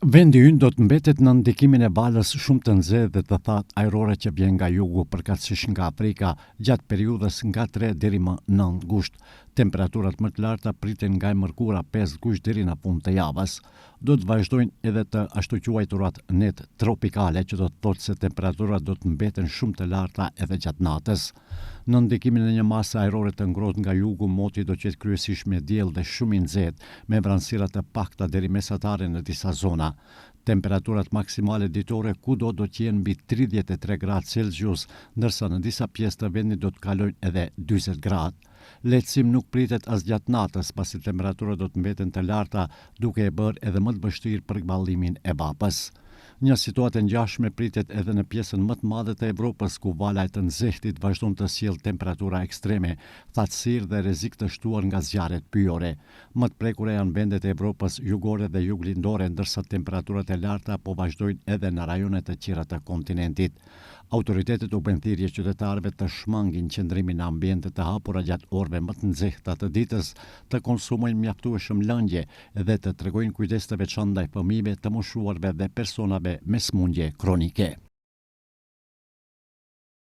Vendi ynë do të mbetet në ndikimin e balës shumë të nxehtë dhe të thatë ajrore që vjen nga jugu përkatësisht nga Afrika gjatë periudhës nga 3 deri më 9 gusht. Temperaturat më të larta priten nga e mërkura 5 gusht deri në fund të javës. Do të vazhdojnë edhe të ashtu quajturat net tropikale, që do të thotë se temperaturat do të mbeten shumë të larta edhe gjatë natës. Në ndikimin e një mase ajrore të ngrohtë nga jugu, moti do qetë kryesisht me diell dhe shumë i nxehtë, me vranësira të pakta deri mesatare në disa zona. Temperaturat maksimale ditore kudo do të jenë mbi 33 gradë Celsius, ndërsa në disa pjesë të vendit do të kalojnë edhe 40 gradë. Lehtësim nuk pritet as gjatë natës, pasi temperaturat do të mbeten të larta, duke e bërë edhe më të vështirë përballimin e vapës. Një situatë ngjashme pritet edhe në pjesën më të madhe të Evropës, ku vala e të nxehtit vazhdon të sjellë temperatura ekstreme, thatësirë dhe rrezik të shtuar nga zjarret pyjore. Më të prekura janë vendet e Evropës jugore dhe juglindore, ndërsa temperaturat e larta po vazhdojnë edhe në rajonet të tjera të kontinentit. Autoritetet u bën thirrje qytetarëve të shmangin qëndrimin në ambiente të hapura gjatë orëve më të nxehta të ditës, të konsumojnë mjaftueshëm lëndje dhe të tregojnë kujdes të veçantë ndaj fëmijëve, të moshuarve dhe personave me smundje kronike.